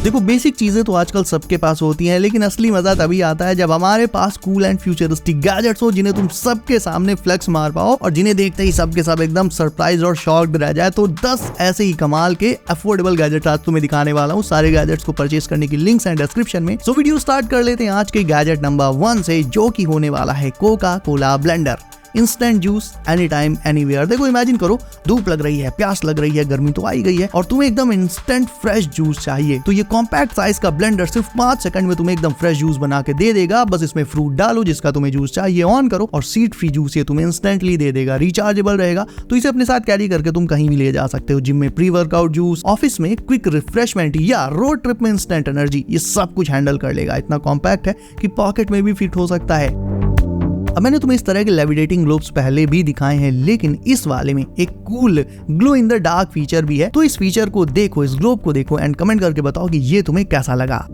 देखो बेसिक चीजें तो आजकल सबके पास होती हैं, लेकिन असली मजा तभी आता है जब हमारे पास कूल एंड फ्यूचरिस्टिक गैजेट्स हो जिन्हें तुम सबके सामने फ्लेक्स मार पाओ और जिन्हें देखते ही सबके सब एकदम सरप्राइज और शॉक्ड रह जाए। तो 10 ऐसे ही कमाल के अफोर्डेबल गैजेट आज तुम्हें दिखाने वाला हूँ। सारे गैजेट्स को परचेज करने की लिंक्स हैं डिस्क्रिप्शन में। सो वीडियो स्टार्ट कर लेते हैं आज के गैजेट नंबर 1 से, जो कि होने वाला है Coca Cola blender. Instant juice any time anywhere. देखो इमेजिन करो, धूप लग रही है, प्यास लग रही है, गर्मी तो आई गई है और तुम्हें एकदम इंस्टेंट फ्रेश जूस चाहिए, तो ये कॉम्पैक्ट साइज का ब्लेंडर सिर्फ 5 सेकंड में तुम्हें एकदम फ्रेश जूस बना के दे देगा। बस इसमें फ्रूट डालो जिसका तुम्हें जूस चाहिए, ऑन करो और सीड फ्री जूस ये तुम्हें इंस्टेंटली दे देगा। रिचार्जेबल रहेगा, तो इसे अपने साथ कैरी करके तुम कहीं भी ले जा सकते हो। जिम में प्री वर्कआउट जूस, ऑफिस में क्विक रिफ्रेशमेंट या रोड ट्रिप में इंस्टेंट एनर्जी, ये सब कुछ हैंडल कर लेगा। इतना कॉम्पैक्ट है कि पॉकेट में भी फिट हो सकता है। अब मैंने तुम्हें इस तरह के लेविटेटिंग ग्लोब्स पहले भी दिखाए हैं, लेकिन इस वाले में एक cool glow in the dark feature भी है। तो इस फीचर को देखो, इस ग्लोब को देखो एंड कमेंट करके बताओ कि ये तुम्हें कैसा लगा।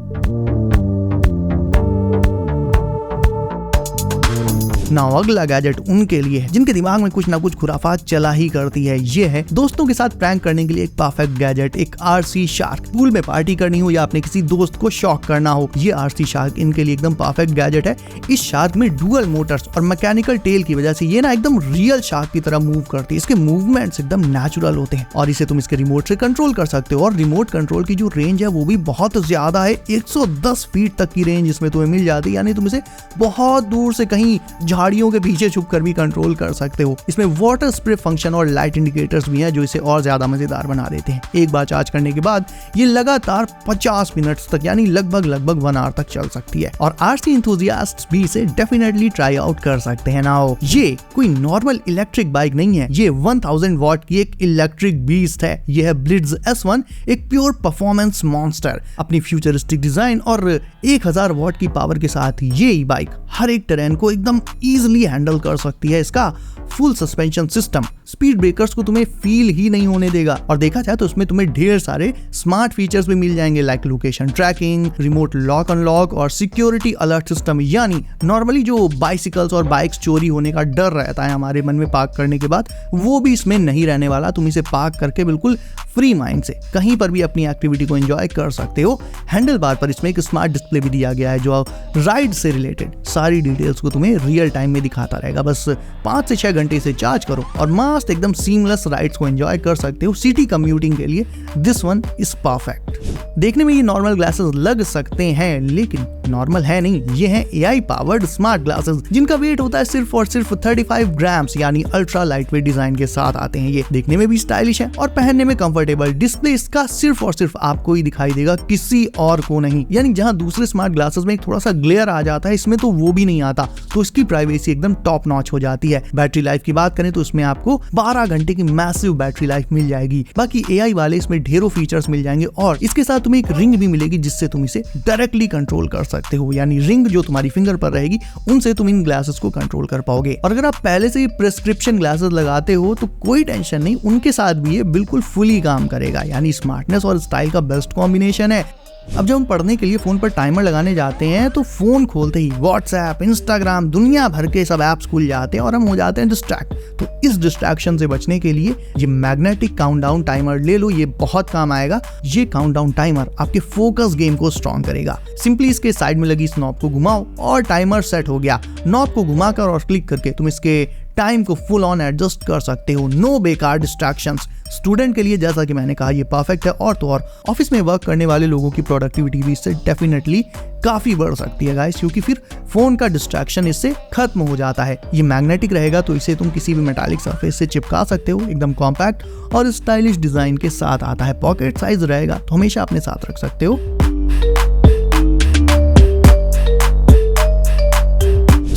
नाउ अगला गैजेट उनके लिए है जिनके दिमाग में कुछ ना कुछ खुराफात चला ही करती है। ये है दोस्तों के साथ प्रैंक करने के लिए एक परफेक्ट गैजेट, एक आरसी शार्क। पूल में पार्टी करनी हो या अपने किसी दोस्त को शॉक करना हो, ये आरसी शार्क इनके लिए एकदम परफेक्ट गैजेट है। इस शार्क में डुअल मोटर्स और मैकेनिकल टेल की वजह से ये ना एकदम रियल शार्क की तरह मूव करती है। इसके मूवमेंट्स एकदम नेचुरल होते हैं और इसे तुम इसके रिमोट से कंट्रोल कर सकते हो। और रिमोट कंट्रोल की जो रेंज है वो भी बहुत ज्यादा है, 110 फीट तक की रेंज इसमें तुम्हें मिल जाती है। यानी तुम इसे बहुत दूर से कहीं झाड़ियों के पीछे छुपकर भी कंट्रोल कर सकते हो। इसमें वाटर स्प्रे फंक्शन और लाइट इंडिकेटर्स भी हैं जो इसे और ज्यादा मजेदार बना देते हैं। एक बार चार्ज करने के बाद ये लगातार 50 मिनट्स तक यानी लगभग 1 आवर तक चल सकती है और आरसी एंथुसियास्ट्स भी इसे डेफिनेटली ट्राई आउट कर सकते हैं। नाउ ये कोई नॉर्मल इलेक्ट्रिक बाइक नहीं है, ये 1000 वॉट की एक इलेक्ट्रिक बीस्ट है। ये है ब्लिट्ज S1, एक प्योर परफॉर्मेंस मॉन्स्टर। अपनी फ्यूचरिस्टिक डिजाइन और 1000 वॉट की पावर के साथ ये बाइक हर एक टेरेन को एकदम इजीली हैंडल कर सकती है। इसका full suspension system speed breakers को तुम्हें फील ही नहीं होने देगा और देखा जाए तो उसमें तुम्हें ढेर सारे स्मार्ट फीचर्स भी मिल जाएंगे, like location tracking, remote lock unlock और सिक्योरिटी अलर्ट सिस्टम। यानी नॉर्मली जो बाइसिकल्स और बाइक्स चोरी होने का डर रहता है हमारे मन में पार्क करने के बाद, वो भी इसमें नहीं रहने वाला। तुम इसे पार्क करके बिल्कुल फ्री माइंड से कहीं पर भी अपनी एक्टिविटी को एंजॉय कर सकते हो। हैंडल बार पर इसमें एक स्मार्ट डिस्प्ले भी दिया गया है जो राइड से रिलेटेड सारी डिटेल्स को तुम्हें रियल टाइम में दिखाता रहेगा। बस 5 से 6 घंटे से चार्ज करो और मस्त एकदम सीमलेस राइड्स को एंजॉय कर सकते हो। सिटी कम्यूटिंग के लिए दिस वन इज परफेक्ट। देखने में ये नॉर्मल ग्लासेस लग सकते हैं, लेकिन नॉर्मल है नहीं, ये है AI पावर्ड स्मार्ट ग्लासेस जिनका वेट होता है सिर्फ और सिर्फ 35 ग्राम्स, यानी अल्ट्रा लाइट वेट डिजाइन के साथ आते हैं। ये देखने में भी स्टाइलिश है और पहनने में कंफर्टेबल। डिस्प्ले इसका सिर्फ और सिर्फ आपको ही दिखाई देगा, किसी और को नहीं। यानी जहां दूसरे स्मार्ट ग्लासेस में एक थोड़ा सा ग्लेयर आ जाता है, इसमें तो वो भी नहीं आता, तो इसकी प्राइवेसी एकदम टॉप नॉच हो जाती है। बैटरी लाइफ की बात करें तो इसमें आपको 12 घंटे की मैसिव बैटरी लाइफ मिल जाएगी। बाकी AI वाले इसमें ढेरों फीचर्स मिल जाएंगे और इसके साथ तुम्हें एक रिंग भी मिलेगी जिससे तुम इसे डायरेक्टली कंट्रोल कर सकते हो। यानी रिंग जो तुम्हारी फिंगर पर रहेगी उनसे तुम इन ग्लासेस को कंट्रोल कर पाओगे। और अगर आप पहले से प्रिस्क्रिप्शन ग्लासेस लगाते हो तो कोई टेंशन नहीं, उनके साथ भी ये बिल्कुल फुली काम करेगा। यानी स्मार्टनेस और स्टाइल का बेस्ट कॉम्बिनेशन है। अब जब हम पढ़ने के लिए फोन पर टाइमर लगाने जाते हैं तो फोन खोलते ही व्हाट्सएप, इंस्टाग्राम, दुनिया भर के सब ऐप्स खुल जाते हैं और हम हो जाते हैं डिस्ट्रैक्ट। तो इस डिस्ट्रैक्शन से बचने के लिए ये मैग्नेटिक काउंटडाउन टाइमर ले लो, ये बहुत काम आएगा। ये काउंटडाउन टाइमर आपके फोकस गेम को स्ट्रॉन्ग करेगा। सिंपली इसके साइड में लगी इस नॉब को घुमाओ और टाइमर सेट हो गया। नॉब को घुमाकर और क्लिक करके तुम इसके टाइम को फुल ऑन एडजस्ट कर सकते हो। नो बेकार डिस्ट्रैक्शंस। स्टूडेंट के लिए जैसा कि मैंने कहा ये परफेक्ट है, और तो और ऑफिस में वर्क करने वाले लोगों की प्रोडक्टिविटी भी इससे डेफिनेटली काफी बढ़ सकती है गाइस, क्योंकि फिर फोन का डिस्ट्रैक्शन इससे खत्म हो जाता है। ये मैग्नेटिक रहेगा तो इसे तुम किसी भी मेटालिक सरफेस से चिपका सकते हो। एकदम कॉम्पैक्ट और स्टाइलिश डिजाइन के साथ आता है। पॉकेट साइज रहेगा तो हमेशा अपने साथ रख सकते हो।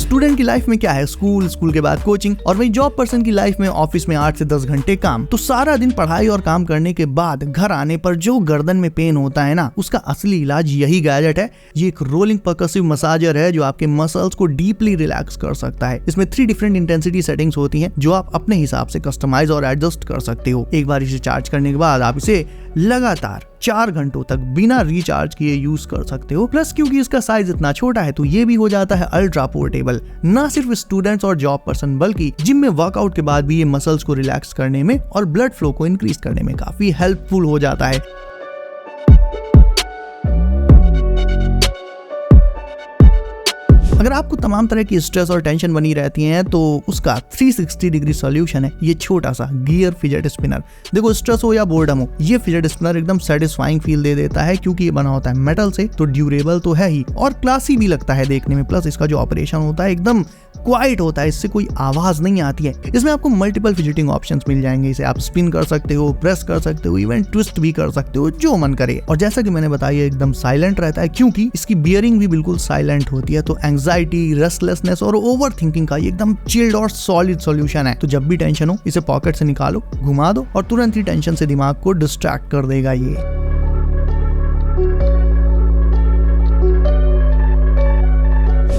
स्टूडेंट की लाइफ में क्या है, स्कूल, स्कूल के बाद कोचिंग, और वही जॉब पर्सन की लाइफ में ऑफिस में 8 से 10 घंटे काम। तो सारा दिन पढ़ाई और काम करने के बाद घर आने पर जो गर्दन में पेन होता है ना, उसका असली इलाज यही गैजेट है। ये एक रोलिंग परकसिव मसाजर है जो आपके मसल्स को डीपली रिलैक्स कर सकता है। इसमें 3 डिफरेंट इंटेंसिटी सेटिंग्स होती हैं जो आप अपने हिसाब से कस्टमाइज और एडजस्ट कर सकते हो। एक बार इसे चार्ज करने के बाद आप इसे लगातार 4 घंटों तक बिना रिचार्ज किए यूज कर सकते हो। प्लस क्योंकि इसका साइज इतना छोटा है तो ये भी हो जाता है अल्ट्रा पोर्टेबल। ना सिर्फ स्टूडेंट्स और जॉब पर्सन बल्कि जिम में वर्कआउट के बाद भी ये मसल्स को रिलैक्स करने में और ब्लड फ्लो को इंक्रीज करने में काफी हेल्पफुल हो जाता है। अगर आपको तमाम तरह की स्ट्रेस और टेंशन बनी रहती है तो उसका 360 डिग्री सॉल्यूशन है ये छोटा सा गियर फिजेट स्पिनर। देखो स्ट्रेस हो या बोर्डम हो, ये फिजेट स्पिनर एकदम सेटिस्फाइंग फील दे देता है क्योंकि ये बना होता है मेटल से, तो ड्यूरेबल तो है ही और क्लासी भी लगता है देखने में। प्लस इसका जो ऑपरेशन होता है एकदम क्वाइट होता है, इससे कोई आवाज नहीं आती है। इसमें आपको मल्टीपल फिजिटिंग ऑप्शंस मिल जाएंगे। इसे आप स्पिन कर सकते हो, प्रेस कर सकते हो, इवन ट्विस्ट भी कर सकते हो, जो मन करे। और जैसा कि मैंने बताया एकदम साइलेंट रहता है क्योंकि इसकी बियरिंग भी बिल्कुल साइलेंट होती है। तो एंग्जाइटी, रेस्टलेसनेस और ओवर थिंकिंग का ये एकदम चिल्ड और सॉलिड सॉल्यूशन है। तो जब भी टेंशन हो इसे पॉकेट से निकालो, घुमा दो और तुरंत ही टेंशन से दिमाग को डिस्ट्रैक्ट कर देगा ये।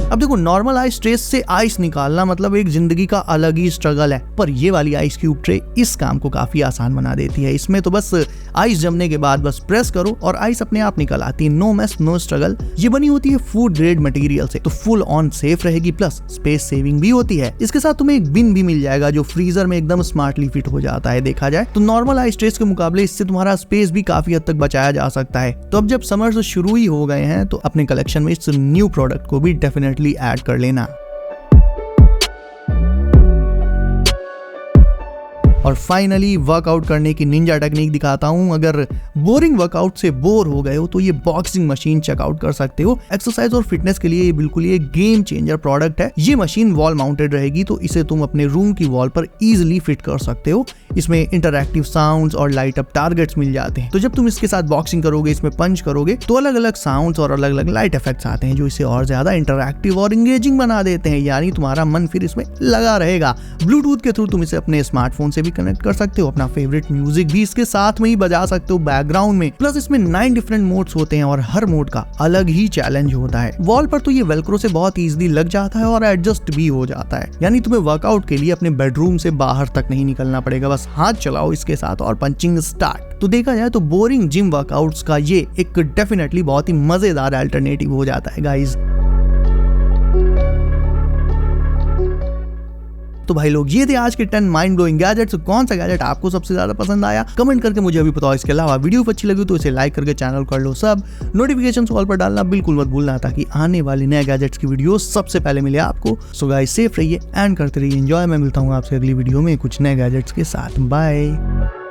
अब देखो नॉर्मल आइस ट्रे से आइस निकालना मतलब एक जिंदगी का अलग ही स्ट्रगल है, पर ये वाली आइस क्यूब ट्रे इस काम को काफी आसान बना देती है। इसमें तो बस आइस जमने के बाद बस प्रेस करो और आइस अपने आप निकल आती है। No mess no struggle. ये बनी होती है फूड ग्रेड मटेरियल से, तो फुल ऑन सेफ रहेगी, प्लस स्पेस सेविंग भी होती है। इसके साथ तुम्हें एक बिन भी मिल जाएगा जो फ्रीजर में एकदम स्मार्टली फिट हो जाता है। देखा जाए तो नॉर्मल आइस ट्रेस के मुकाबले इससे तुम्हारा स्पेस भी काफी हद तक बचाया जा सकता है। तो अब जब समर्स शुरू ही हो गए हैं तो अपने कलेक्शन में इस न्यू प्रोडक्ट को भी डेफिनेटली ऐड कर लेना। और फाइनली वर्कआउट करने की निंजा टेक्निक दिखाता हूं। अगर बोरिंग वर्कआउट से बोर हो गए हो तो ये बॉक्सिंग मशीन चेकआउट कर सकते हो। एक्सरसाइज और फिटनेस के लिए ये बिल्कुल ये गेम चेंजर प्रोडक्ट है। ये मशीन वॉल माउंटेड रहेगी तो इसे तुम अपने रूम की वॉल पर इजीली फिट कर सकते हो। इसमें इंटरैक्टिव साउंड्स और लाइट अप टारगेट्स मिल जाते हैं। तो जब तुम इसके साथ बॉक्सिंग करोगे, इसमें पंच करोगे तो अलग अलग साउंड्स और अलग अलग लाइट इफेक्ट्स आते हैं जो इसे और ज्यादा इंटरैक्टिव और इंगेजिंग बना देते हैं। यानी तुम्हारा मन फिर इसमें लगा रहेगा। ब्लूटूथ के थ्रू तुम इसे अपने स्मार्टफोन से भी कनेक्ट कर सकते हो। अपना फेवरेट म्यूजिक भी इसके साथ में ही बजा सकते हो बैकग्राउंड में। प्लस इसमें 9 डिफरेंट मोड्स होते हैं और हर मोड का अलग ही चैलेंज होता है। वॉल पर तो ये वेलक्रो से बहुत इजीली लग जाता है और एडजस्ट भी हो जाता है। यानी तुम्हें वर्कआउट के लिए अपने बेडरूम से बाहर तक नहीं निकलना पड़ेगा, बस हाथ चलाओ इसके साथ और पंचिंग स्टार्ट। तो देखा जाए तो बोरिंग जिम वर्कआउट्स का ये एक डेफिनेटली बहुत ही मजेदार अल्टरनेटिव हो जाता है गाइज। तो भाई लोग ये थे आज के 10 माइंड ब्लोइंग गैजेट्स। कौन सा गैजेट आपको सबसे ज्यादा पसंद आया कमेंट करके मुझे अभी बताओ। इसके अलावा वीडियो अच्छी लगी तो इसे लाइक करके चैनल कर लो सब। नोटिफिकेशन ऑल पर डालना बिल्कुल मत भूलना ताकि आने वाली नए गैजेट्स की वीडियो सबसे पहले मिले आपको। सो गाइस सेफ रहिए एंड करते रहिए एंजॉय। मैं मिलता हूँ आपसे अगली वीडियो में कुछ नए गैजेट्स के साथ। बाय।